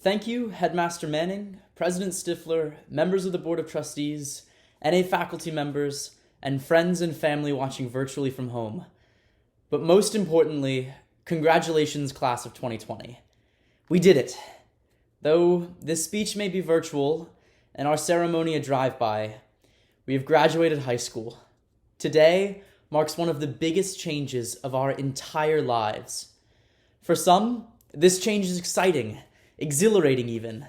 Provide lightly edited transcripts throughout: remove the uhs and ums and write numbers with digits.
Thank you, Headmaster Manning, President Stifler, members of the Board of Trustees, NA faculty members, and friends and family watching virtually from home. But most importantly, congratulations, class of 2020. We did it. Though this speech may be virtual and our ceremony a drive-by, we have graduated high school. Today marks one of the biggest changes of our entire lives. For some, this change is exciting, exhilarating even,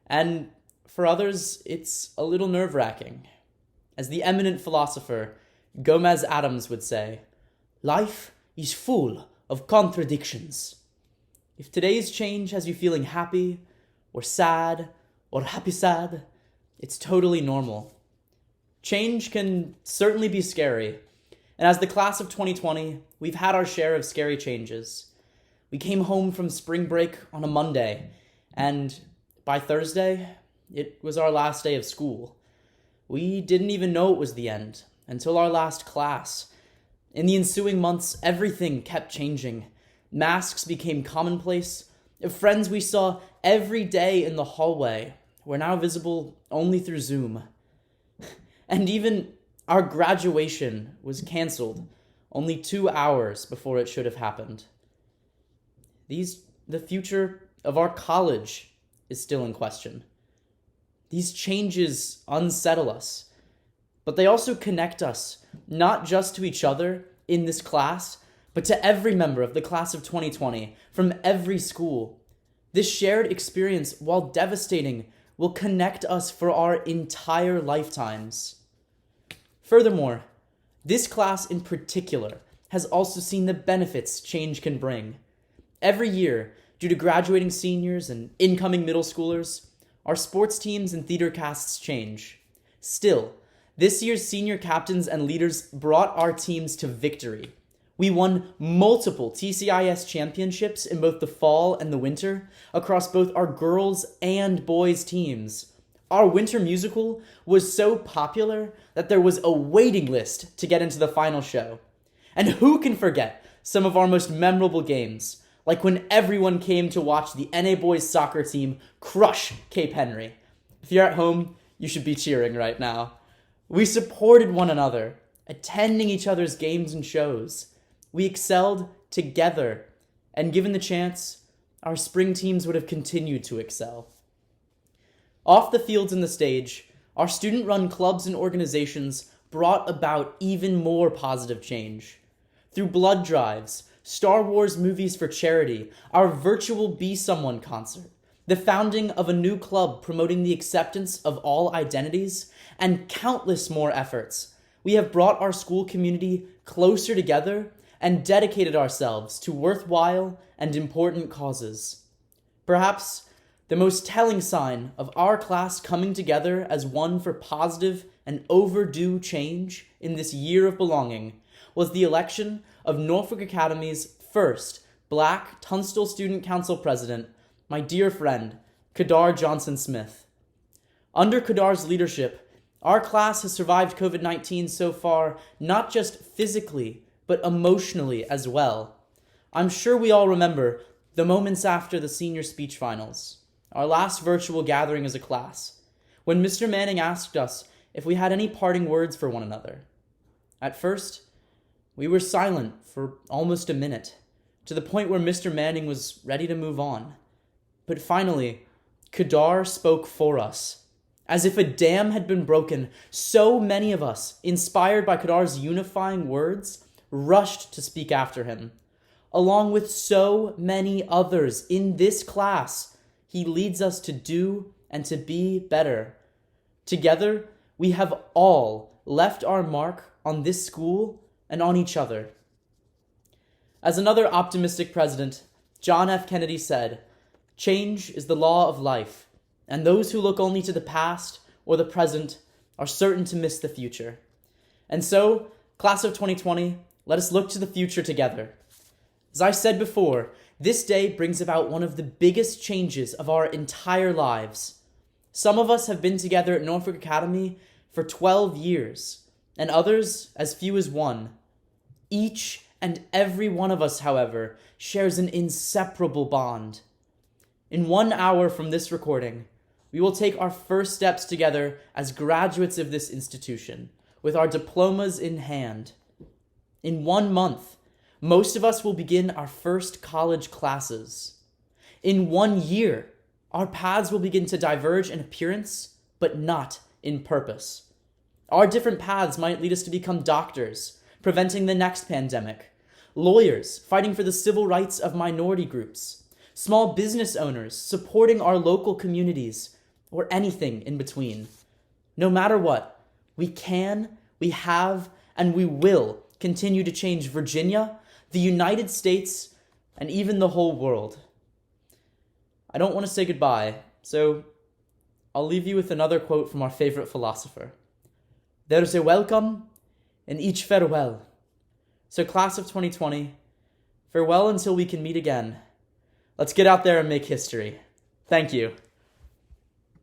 and for others, it's a little nerve-wracking. As the eminent philosopher Gomez Adams would say, life is full of contradictions. If today's change has you feeling happy, or sad, or happy sad, it's totally normal. Change can certainly be scary, and as the class of 2020, we've had our share of scary changes. We came home from spring break on a Monday, and by Thursday, it was our last day of school. We didn't even know it was the end until our last class. In the ensuing months, everything kept changing. Masks became commonplace. Friends we saw every day in the hallway were now visible only through Zoom. And even our graduation was canceled only 2 hours before it should have happened. The future of our college is still in question. These changes unsettle us, but they also connect us, not just to each other in this class, but to every member of the class of 2020 from every school. This shared experience, while devastating, will connect us for our entire lifetimes. Furthermore, this class in particular has also seen the benefits change can bring. Every year, due to graduating seniors and incoming middle schoolers, our sports teams and theater casts change. Still, this year's senior captains and leaders brought our teams to victory. We won multiple TCIS championships in both the fall and the winter across both our girls and boys teams. Our winter musical was so popular that there was a waiting list to get into the final show. And who can forget some of our most memorable games, like when everyone came to watch the NA boys soccer team crush Cape Henry. If you're at home, you should be cheering right now. We supported one another, attending each other's games and shows. We excelled together, and given the chance, our spring teams would have continued to excel. Off the fields and the stage, our student-run clubs and organizations brought about even more positive change. Through blood drives, Star Wars movies for charity, our virtual Be Someone concert, the founding of a new club promoting the acceptance of all identities, and countless more efforts, we have brought our school community closer together and dedicated ourselves to worthwhile and important causes. Perhaps the most telling sign of our class coming together as one for positive and overdue change in this year of belonging was the election of Norfolk Academy's first Black Tunstall Student Council president, my dear friend, Kadar Johnson-Smith. Under Kadar's leadership, our class has survived COVID-19 so far, not just physically, but emotionally as well. I'm sure we all remember the moments after the senior speech finals, our last virtual gathering as a class, when Mr. Manning asked us if we had any parting words for one another. At first, we were silent for almost a minute, to the point where Mr. Manning was ready to move on. But finally, Kadar spoke for us. As if a dam had been broken, so many of us, inspired by Kadar's unifying words, rushed to speak after him. Along with so many others in this class, he leads us to do and to be better. Together, we have all left our mark on this school and on each other. As another optimistic president, John F. Kennedy said, "Change is the law of life, and those who look only to the past or the present are certain to miss the future." And so, class of 2020, let us look to the future together. As I said before, this day brings about one of the biggest changes of our entire lives. Some of us have been together at Norfolk Academy for 12 years, and others as few as 1. Each and every one of us, however, shares an inseparable bond. In 1 hour from this recording, we will take our first steps together as graduates of this institution, with our diplomas in hand. In 1 month, most of us will begin our first college classes. In 1 year, our paths will begin to diverge in appearance, but not in purpose. Our different paths might lead us to become doctors, preventing the next pandemic, lawyers fighting for the civil rights of minority groups, small business owners supporting our local communities, or anything in between. No matter what, we can, we have, and we will continue to change Virginia, the United States, and even the whole world. I don't want to say goodbye, so I'll leave you with another quote from our favorite philosopher. There's a welcome in each farewell. So class of 2020, farewell until we can meet again. Let's get out there and make history. Thank you.